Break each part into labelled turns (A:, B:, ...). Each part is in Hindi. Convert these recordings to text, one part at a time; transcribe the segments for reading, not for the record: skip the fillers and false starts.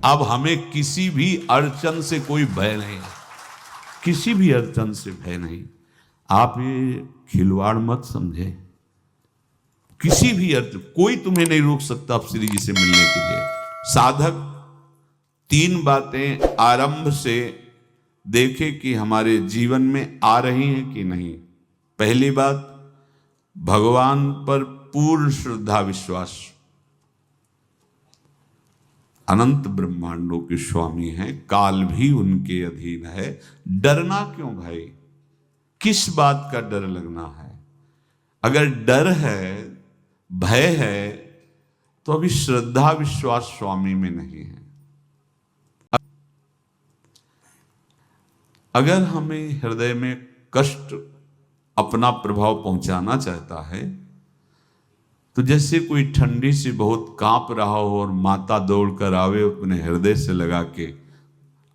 A: अब हमें किसी भी अड़चन से कोई भय नहीं है, किसी भी अड़चन से भय नहीं। आप ये खिलवाड़ मत समझे, किसी भी अर्थ कोई तुम्हें नहीं रोक सकता आप श्री जी से मिलने के लिए। साधक 3 बातें आरंभ से देखे कि हमारे जीवन में आ रही हैं कि नहीं। पहली बात, भगवान पर पूर्ण श्रद्धा विश्वास। अनंत ब्रह्मांडों के स्वामी हैं, काल भी उनके अधीन है। डरना क्यों भाई, किस बात का डर लगना है? अगर डर है, भय है, तो अभी श्रद्धा विश्वास स्वामी में नहीं है। अगर हमें हृदय में कष्ट अपना प्रभाव पहुंचाना चाहता है, तो जैसे कोई ठंडी से बहुत कांप रहा हो और माता दौड़कर आवे, अपने हृदय से लगा के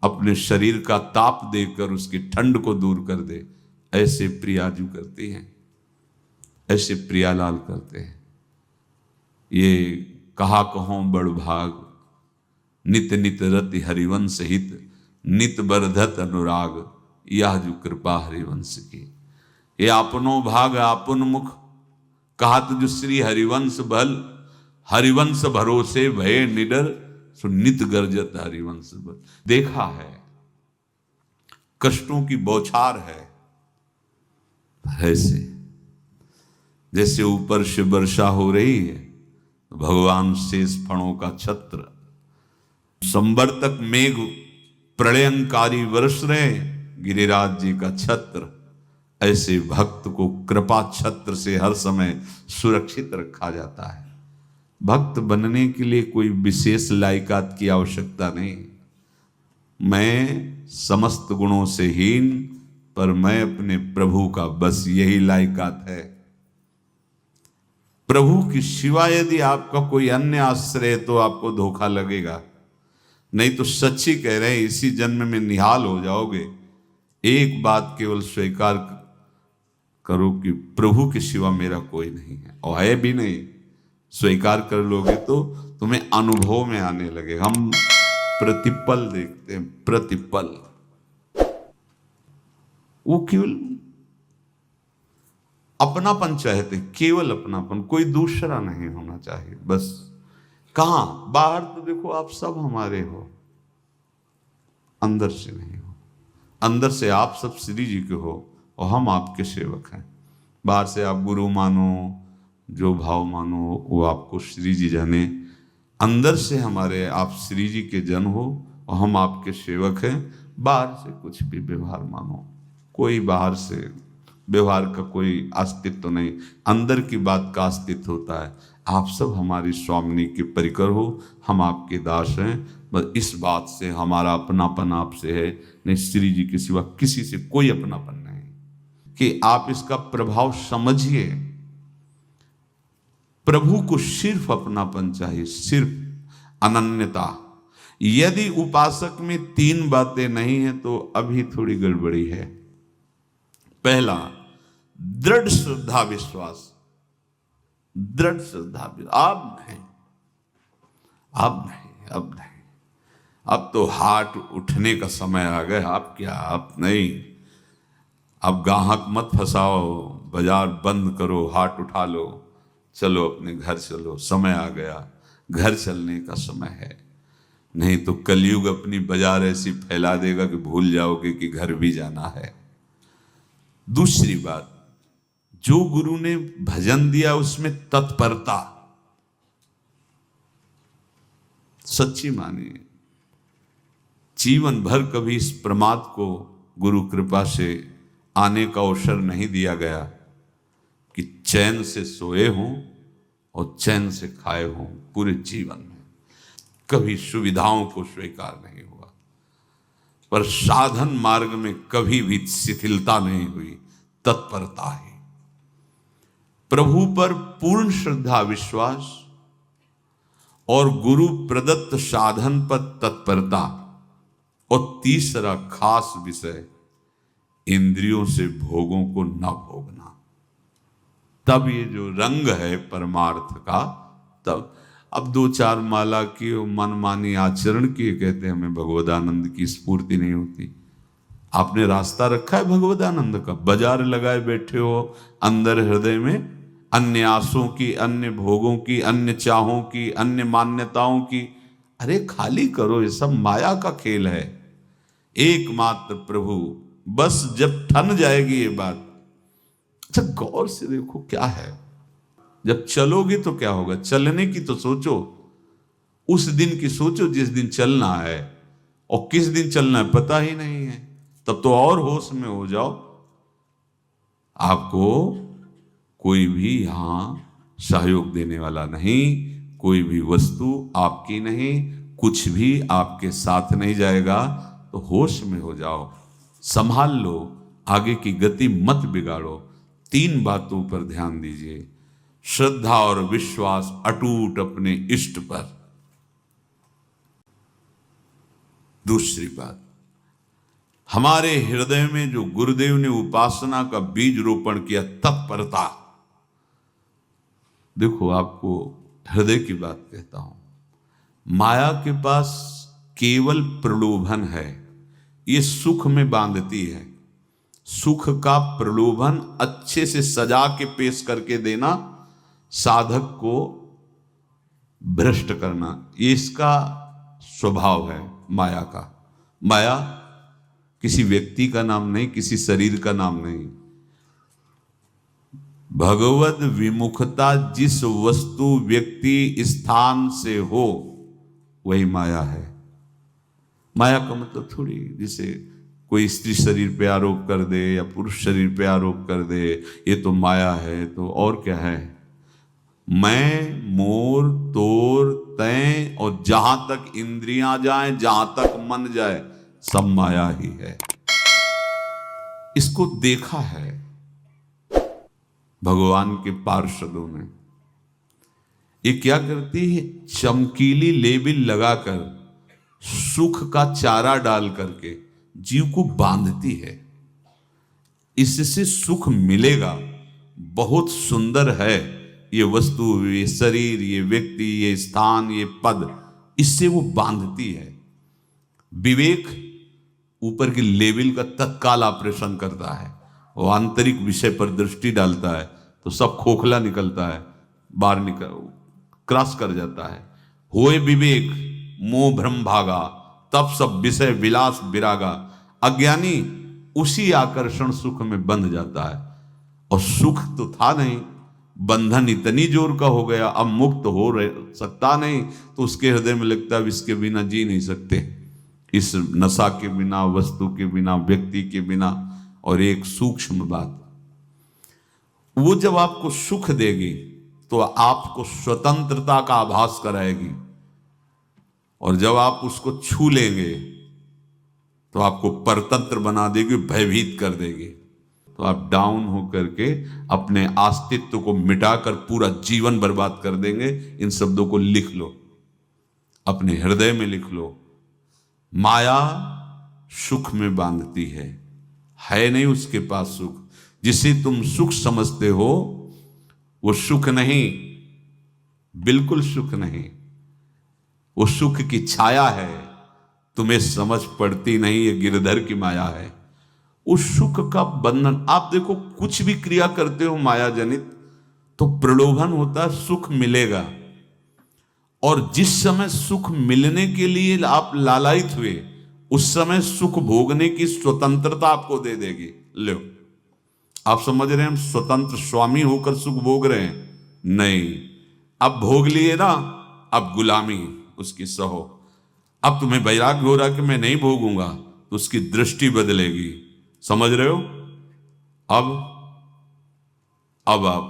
A: अपने शरीर का ताप देकर उसकी ठंड को दूर कर दे, ऐसे प्रियाजू करती हैं, ऐसे प्रियालाल करते हैं। ये कहा कहो बड़ भाग, नित नित रति हरिवंश हित, नित बरधत अनुराग, यह जो कृपा हरिवंश की। ये आपनो भाग आपन मुख, कहत जो श्री हरिवंश बल, हरिवंश भरोसे भय निडर, सो नित गर्जत हरिवंश बल। देखा है, कष्टों की बौछार है, ऐसे जैसे ऊपर से वर्षा हो रही है, भगवान शेष फणों का छत्र, संवर्तक मेघ प्रलयंकारी वर्ष रहे, गिरिराज जी का छत्र। ऐसे भक्त को कृपा छत्र से हर समय सुरक्षित रखा जाता है। भक्त बनने के लिए कोई विशेष लायकात की आवश्यकता नहीं। मैं समस्त गुणों से हीन, पर मैं अपने प्रभु का, बस यही लायकात है। प्रभु की सिवा यदि आपका कोई अन्य आश्रय है तो आपको धोखा लगेगा, नहीं तो सच्ची कह रहे हैं इसी जन्म में निहाल हो जाओगे। एक बात केवल स्वीकार करो कि प्रभु के सिवा मेरा कोई नहीं है, और है भी नहीं। स्वीकार कर लोगे तो तुम्हें अनुभव में आने लगे। हम प्रतिपल देखते हैं, प्रतिपल, वो केवल अपनापन चाहते, केवल अपनापन, कोई दूसरा नहीं होना चाहिए बस। कहां बाहर तो देखो आप सब हमारे हो, अंदर से नहीं हो। अंदर से आप सब श्री जी के हो और हम आपके सेवक हैं। बाहर से आप गुरु मानो, जो भाव मानो, वो आपको श्री जी जाने। अंदर से हमारे आप श्री जी के जन हो और हम आपके सेवक हैं। बाहर से कुछ भी व्यवहार मानो, कोई बाहर से व्यवहार का कोई अस्तित्व नहीं, अंदर की बात का अस्तित्व होता है। आप सब हमारी स्वामिनी के परिकर हो, हम आपके दास हैं। बस इस बात से हमारा अपनापन आपसे है, नहीं श्री जी के सिवा किसी से कोई अपनापन नहीं। कि आप इसका प्रभाव समझिए। प्रभु को सिर्फ अपनापन चाहिए, सिर्फ अनन्यता। यदि उपासक में 3 बातें नहीं है तो अभी थोड़ी गड़बड़ी है। पहला, दृढ़ श्रद्धा विश्वास। दृढ़ श्रद्धा, अब नहीं, अब नहीं, अब नहीं, अब तो हाथ उठने का समय आ गया। अब क्या, अब नहीं, अब गाहक मत फंसाओ, बाजार बंद करो, हाथ उठा लो, चलो अपने घर चलो, समय आ गया, घर चलने का समय है। नहीं तो कलयुग अपनी बाजार ऐसी फैला देगा कि भूल जाओगे कि घर भी जाना है। दूसरी बात, जो गुरु ने भजन दिया उसमें तत्परता, सच्ची मानिए। जीवन भर कभी इस प्रमाद को गुरु कृपा से आने का अवसर नहीं दिया गया कि चैन से सोए हों और चैन से खाए हों। पूरे जीवन में कभी सुविधाओं को स्वीकार नहीं हुआ, पर साधन मार्ग में कभी भी शिथिलता नहीं हुई, तत्परता ही। प्रभु पर पूर्ण श्रद्धा विश्वास और गुरु प्रदत्त साधन पर तत्परता। और तीसरा खास विषय, इंद्रियों से भोगों को न भोगना। तब ये जो रंग है परमार्थ का, तब अब 2-4 माला की और मनमानी आचरण किए, कहते हैं हमें भगवदानंद की स्फूर्ति नहीं होती। आपने रास्ता रखा है भगवदानंद का, बाजार लगाए बैठे हो अंदर हृदय में अन्य आसों की, अन्य भोगों की, अन्य चाहों की, अन्य मान्यताओं की। अरे खाली करो, ये सब माया का खेल है। एकमात्र प्रभु, बस जब ठन जाएगी ये बात। अच्छा गौर से देखो क्या है, जब चलोगे तो क्या होगा, चलने की तो सोचो, उस दिन की सोचो जिस दिन चलना है, और किस दिन चलना है पता ही नहीं है, तब तो और होश में हो जाओ। आपको कोई भी यहां सहयोग देने वाला नहीं, कोई भी वस्तु आपकी नहीं, कुछ भी आपके साथ नहीं जाएगा। तो होश में हो जाओ, संभाल लो, आगे की गति मत बिगाड़ो। 3 बातों पर ध्यान दीजिए, श्रद्धा और विश्वास अटूट अपने इष्ट पर। दूसरी बात, हमारे हृदय में जो गुरुदेव ने उपासना का बीज रोपण किया, तत्परता। देखो आपको हृदय की बात कहता हूं, माया के पास केवल प्रलोभन है, ये सुख में बांधती है। सुख का प्रलोभन अच्छे से सजा के पेश करके देना, साधक को भ्रष्ट करना, ये इसका स्वभाव है माया का। माया किसी व्यक्ति का नाम नहीं, किसी शरीर का नाम नहीं। भगवत विमुखता जिस वस्तु व्यक्ति स्थान से हो वही माया है। माया का मतलब थोड़ी जिसे कोई स्त्री शरीर पे आरोप कर दे या पुरुष शरीर पे आरोप कर दे ये तो माया है, तो और क्या है। मैं, मोर, तोर, तय और जहां तक इंद्रियां जाएं, जहां तक मन जाए, सब माया ही है। इसको देखा है भगवान के पार्षदों ने। ये क्या करती है, चमकीली लेबिल लगाकर, सुख का चारा डाल करके जीव को बांधती है। इससे सुख मिलेगा, बहुत सुंदर है ये वस्तु, ये शरीर, ये व्यक्ति, ये स्थान, ये पद, इससे वो बांधती है। विवेक ऊपर की लेवल का तत्काल ऑपरेशन करता है, वो आंतरिक विषय पर दृष्टि डालता है तो सब खोखला निकलता है, बाहर निकल क्रॉस कर जाता है। होए विवेक मोह भ्रम भागा, तब सब विषय विलास विरागा। अज्ञानी उसी आकर्षण सुख में बंध जाता है, और सुख तो था नहीं, बंधन इतनी जोर का हो गया, अब मुक्त हो सकता नहीं, तो उसके हृदय में लगता है इसके बिना जी नहीं सकते, इस नशा के बिना, वस्तु के बिना, व्यक्ति के बिना। और एक सूक्ष्म बात, वो जब आपको सुख देगी तो आपको स्वतंत्रता का आभास कराएगी, और जब आप उसको छू लेंगे तो आपको परतंत्र बना देगी, भयभीत कर देगी। तो आप डाउन होकर के अपने अस्तित्व को मिटाकर पूरा जीवन बर्बाद कर देंगे। इन शब्दों को लिख लो, अपने हृदय में लिख लो। माया सुख में बांधती है नहीं उसके पास सुख। जिसे तुम सुख समझते हो वो सुख नहीं, बिल्कुल सुख नहीं, वो सुख की छाया है, तुम्हें समझ पड़ती नहीं, ये गिरधर की माया है। उस सुख का बंधन, आप देखो कुछ भी क्रिया करते हो माया जनित तो प्रलोभन होता है, सुख मिलेगा, और जिस समय सुख मिलने के लिए आप लालायित हुए उस समय सुख भोगने की स्वतंत्रता आपको दे देगी। लो, आप समझ रहे हैं हम स्वतंत्र स्वामी होकर सुख भोग रहे हैं? नहीं, अब भोग लिए ना, अब गुलामी उसकी सहो। अब तुम्हें वैराग्य हो रहा कि मैं नहीं भोगूंगा, तो उसकी दृष्टि बदलेगी। समझ रहे हो? अब आप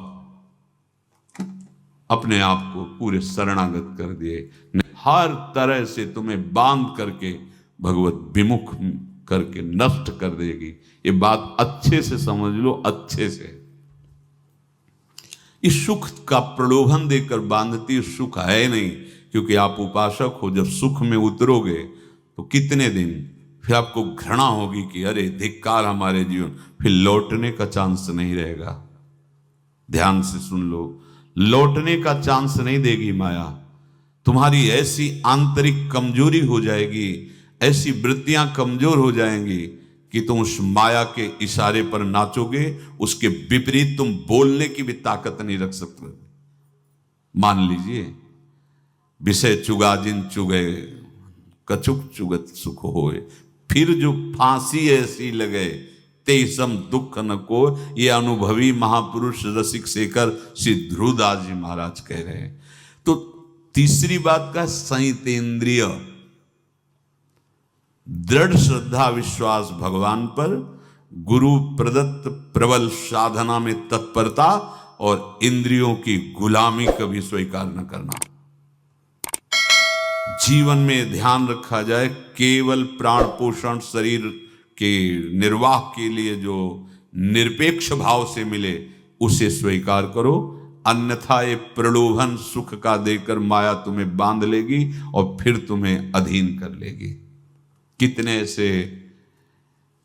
A: अपने आप को पूरे शरणागत कर दिए, हर तरह से तुम्हें बांध करके भगवत विमुख करके नष्ट कर देगी। ये बात अच्छे से समझ लो, अच्छे से। इस सुख का प्रलोभन देकर बांधती सुख है नहीं, क्योंकि आप उपासक हो। जब सुख में उतरोगे तो कितने दिन फिर आपको घृणा होगी कि अरे धिक्कार हमारे जीवन, फिर लौटने का चांस नहीं रहेगा। ध्यान से सुन लो, लौटने का चांस नहीं देगी माया। तुम्हारी ऐसी आंतरिक कमजोरी हो जाएगी, ऐसी वृत्तियां कमजोर हो जाएंगी कि तुम उस माया के इशारे पर नाचोगे, उसके विपरीत तुम बोलने की भी ताकत नहीं रख सकते। मान लीजिए, विषय चुगा जिन चुगे, कछुक चुगत सुख होए, फिर जो फांसी ऐसी लगे, ते सम दुख न को। ये अनुभवी महापुरुष रसिक शेखर श्री ध्रुवदास जी महाराज कह रहे हैं। तो तीसरी बात का संयतेंद्रिय, दृढ़ श्रद्धा विश्वास भगवान पर, गुरु प्रदत्त प्रबल साधना में तत्परता, और इंद्रियों की गुलामी कभी स्वीकार न करना। जीवन में ध्यान रखा जाए, केवल प्राण पोषण शरीर के निर्वाह के लिए जो निरपेक्ष भाव से मिले उसे स्वीकार करो, अन्यथा ये प्रलोभन सुख का देकर माया तुम्हें बांध लेगी और फिर तुम्हें अधीन कर लेगी। कितने ऐसे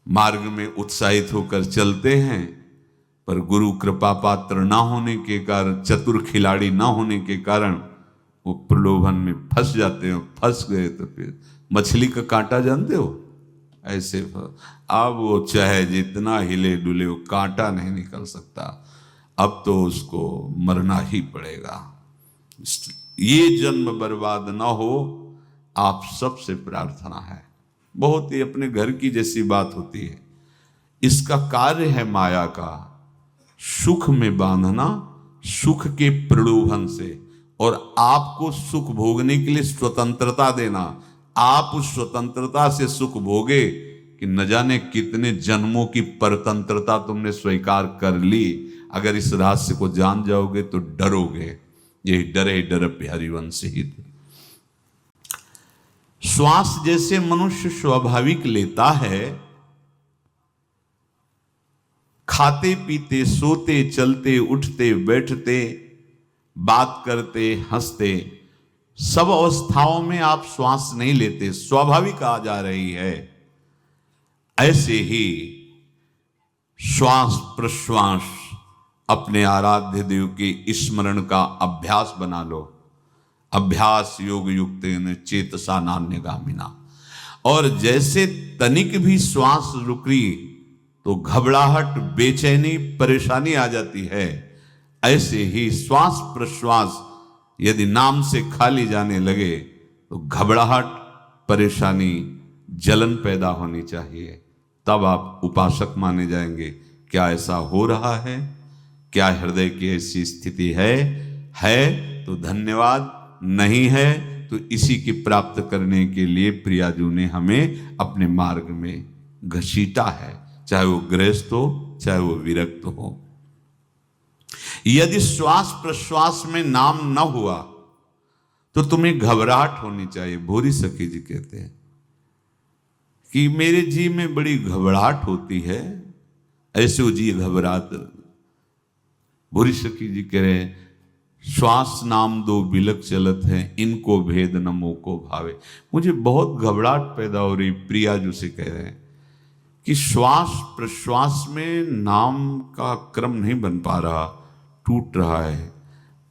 A: मार्ग में उत्साहित होकर चलते हैं, पर गुरु कृपा पात्र ना होने के कारण, चतुर खिलाड़ी ना होने के कारण वो प्रलोभन में फंस जाते हैं। फंस गए तो फिर मछली का कांटा जानते हो, ऐसे अब वो चाहे जितना हिले डुले वो कांटा नहीं निकल सकता, अब तो उसको मरना ही पड़ेगा। ये जन्म बर्बाद ना हो, आप सबसे प्रार्थना है। बहुत ही अपने घर की जैसी बात होती है। इसका कार्य है माया का सुख में बांधना, सुख के प्रलोभन से, और आपको सुख भोगने के लिए स्वतंत्रता देना। आप उस स्वतंत्रता से सुख भोगे कि न जाने कितने जन्मों की परतंत्रता तुमने स्वीकार कर ली। अगर इस रहस्य को जान जाओगे तो डरोगे। यही डरे डर हरिवंश ही। श्वास जैसे मनुष्य स्वाभाविक लेता है, खाते पीते सोते चलते उठते बैठते बात करते हंसते, सब अवस्थाओं में आप श्वास नहीं लेते, स्वाभाविक आ जा रही है। ऐसे ही श्वास प्रश्वास अपने आराध्य देव के स्मरण का अभ्यास बना लो। अभ्यास योग युक्तेन चेतसा नान्यगामिना। और जैसे तनिक भी श्वास रुकी तो घबराहट, बेचैनी, परेशानी आ जाती है, ऐसे ही श्वास प्रश्वास यदि नाम से खाली जाने लगे तो घबराहट, परेशानी, जलन पैदा होनी चाहिए। तब आप उपासक माने जाएंगे। क्या ऐसा हो रहा है? क्या हृदय की ऐसी स्थिति है तो धन्यवाद, नहीं है तो इसी की प्राप्त करने के लिए प्रियाजू ने हमें अपने मार्ग में घसीटा है, चाहे वो गृहस्थ हो चाहे वो विरक्त हो। यदि श्वास प्रश्वास में नाम न हुआ तो तुम्हें घबराहट होनी चाहिए। भूरी सखी जी कहते हैं कि मेरे जी में बड़ी घबराहट होती है, ऐसे वो जी घबरात। भूरी सखी जी कह रहे श्वास नाम दो बिलक चलत है, इनको भेद न मोको भावे। मुझे बहुत घबराहट पैदा हो रही। प्रियाजू से कह रहे हैं कि श्वास प्रश्वास में नाम का क्रम नहीं बन पा रहा, टूट रहा है,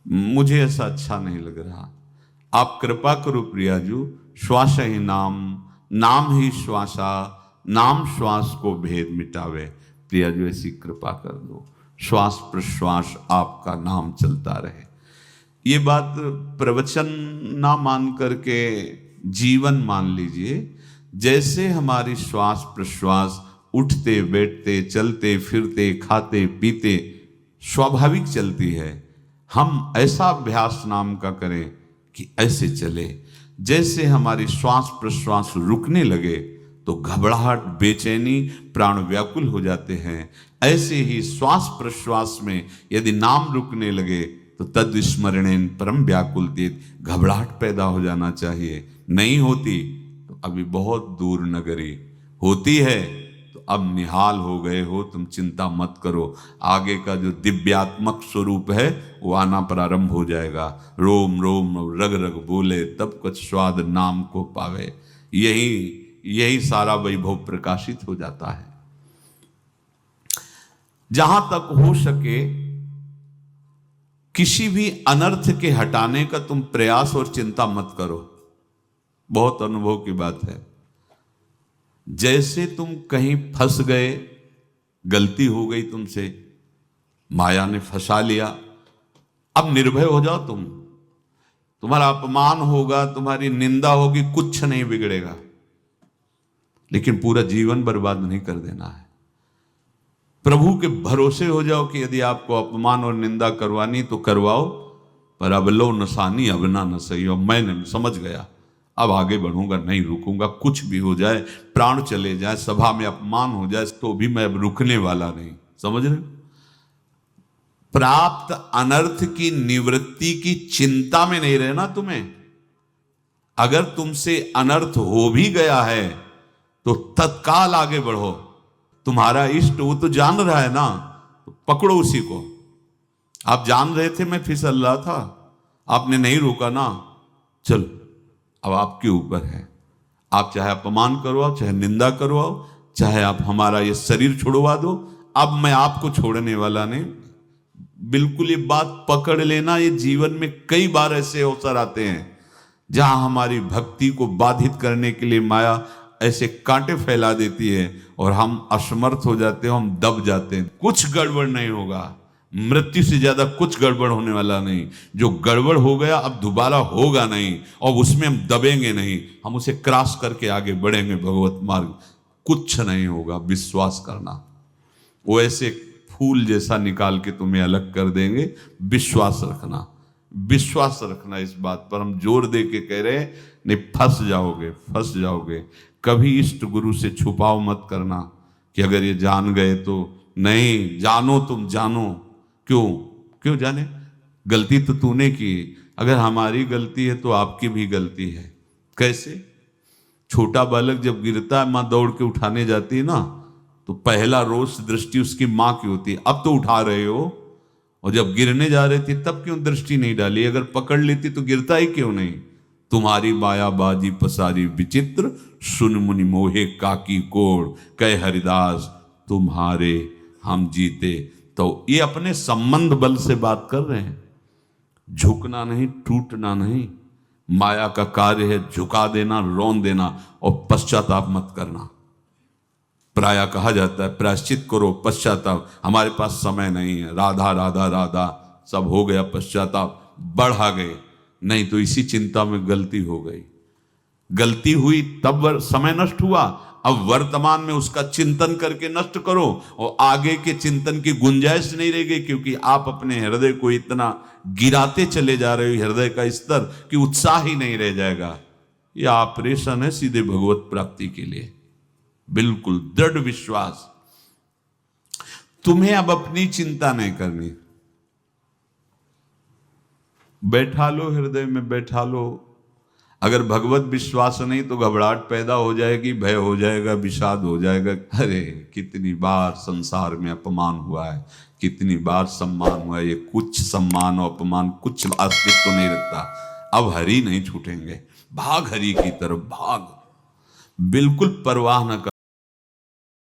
A: मुझे ऐसा अच्छा नहीं लग रहा। आप कृपा करो प्रियाजू, श्वास ही नाम, नाम ही श्वासा, नाम श्वास को भेद मिटावे। प्रियाजू ऐसी कृपा कर दो, श्वास प्रश्वास आपका नाम चलता रहे। ये बात प्रवचन ना मान करके जीवन मान लीजिए। जैसे हमारी श्वास प्रश्वास उठते बैठते चलते फिरते खाते पीते स्वाभाविक चलती है, हम ऐसा अभ्यास नाम का करें कि ऐसे चले। जैसे हमारी श्वास प्रश्वास रुकने लगे तो घबराहट, बेचैनी, प्राण व्याकुल हो जाते हैं, ऐसे ही श्वास प्रश्वास में यदि नाम रुकने लगे तो तद स्मरणेन परम व्याकुल तीत, घबराहट पैदा हो जाना चाहिए। नहीं होती तो अभी बहुत दूर नगरी, होती है तो अब निहाल हो गए हो, तुम चिंता मत करो। आगे का जो दिव्यात्मक स्वरूप है वो आना प्रारंभ हो जाएगा। रोम रोम रग रग बोले तब कुछ स्वाद नाम को पावे। यही सारा वैभव प्रकाशित हो जाता है। जहां तक हो सके किसी भी अनर्थ के हटाने का तुम प्रयास और चिंता मत करो। बहुत अनुभव की बात है। जैसे तुम कहीं फंस गए, गलती हो गई तुमसे, माया ने फंसा लिया, अब निर्भय हो जाओ तुम। तुम्हारा अपमान होगा, तुम्हारी निंदा होगी, कुछ नहीं बिगड़ेगा, लेकिन पूरा जीवन बर्बाद नहीं कर देना है। प्रभु के भरोसे हो जाओ कि यदि आपको अपमान और निंदा करवानी तो करवाओ, पर अब लो नसानी अब ना न सही हो। मैंने समझ गया, अब आगे बढ़ूंगा, नहीं रुकूंगा। कुछ भी हो जाए, प्राण चले जाए, सभा में अपमान हो जाए, तो भी मैं अब रुकने वाला नहीं। समझ रहे? प्राप्त अनर्थ की निवृत्ति की चिंता में नहीं रहना तुम्हें। अगर तुमसे अनर्थ हो भी गया है तो तत्काल आगे बढ़ो। तुम्हारा इष्ट वो तो जान रहा है ना, तो पकड़ो उसी को। आप जान रहे थे मैं फिसल रहा था, आपने नहीं रोका ना, चल अब आपके ऊपर है। आप चाहे अपमान करवाओ, चाहे निंदा करवाओ, चाहे आप हमारा ये शरीर छुड़वा दो, अब मैं आपको छोड़ने वाला नहीं। बिल्कुल ये बात पकड़ लेना। ये जीवन में कई बार ऐसे अवसर आते हैं जहां हमारी भक्ति को बाधित करने के लिए माया ऐसे कांटे फैला देती है और हम असमर्थ हो जाते हैं, हम दब जाते हैं। कुछ गड़बड़ नहीं होगा, मृत्यु से ज्यादा कुछ गड़बड़ होने वाला नहीं। जो गड़बड़ हो गया अब दोबारा होगा नहीं, और उसमें हम दबेंगे नहीं, हम उसे क्रॉस करके आगे बढ़ेंगे भगवत मार्ग। कुछ नहीं होगा, विश्वास करना। वो ऐसे फूल जैसा निकाल के तुम्हें अलग कर देंगे। विश्वास रखना, विश्वास रखना। इस बात पर हम जोर दे के कह रहे हैं, नहीं फंस जाओगे, फंस जाओगे। कभी इष्ट गुरु से छुपाओ मत करना कि अगर ये जान गए तो। नहीं, जानो, तुम जानो। क्यों जाने? गलती तो तूने की। अगर हमारी गलती है तो आपकी भी गलती है। कैसे? छोटा बालक जब गिरता है, माँ दौड़ के उठाने जाती है ना, तो पहला रोष दृष्टि उसकी माँ की होती है। अब तो उठा रहे हो, और जब गिरने जा रहे थे तब क्यों दृष्टि नहीं डाली? अगर पकड़ लेती तो गिरता ही क्यों नहीं? तुम्हारी माया बाजी पसारी विचित्र, सुन मुनि मोहे काकी कोड़, कह हरिदास तुम्हारे हम जीते। तो ये अपने संबंध बल से बात कर रहे हैं। झुकना नहीं, टूटना नहीं। माया का कार्य है झुका देना, रौन देना, और पश्चाताप मत करना। प्राय कहा जाता है प्रायश्चित करो, पश्चाताप। हमारे पास समय नहीं है। राधा राधा राधा सब हो गया, पश्चाताप बढ़ा गए। नहीं तो इसी चिंता में गलती हो गई, गलती हुई तब समय नष्ट हुआ। अब वर्तमान में उसका चिंतन करके नष्ट करो, और आगे के चिंतन की गुंजाइश नहीं रह गई, क्योंकि आप अपने हृदय को इतना गिराते चले जा रहे हो, हृदय का स्तर, कि उत्साह ही नहीं रह जाएगा। यह ऑपरेशन है सीधे भगवत प्राप्ति के लिए। बिल्कुल दृढ़ विश्वास। तुम्हें अब अपनी चिंता नहीं करनी। बैठा लो, हृदय में बैठा लो। अगर भगवत विश्वास नहीं तो घबराहट पैदा हो जाएगी, भय हो जाएगा, विषाद हो जाएगा। अरे कितनी बार संसार में अपमान हुआ है, कितनी बार सम्मान हुआ है। ये कुछ सम्मान और अपमान कुछ अस्तित्व तो नहीं रखता। अब हरि नहीं छूटेंगे। भाग हरि की तरफ भाग, बिल्कुल परवाह न कर।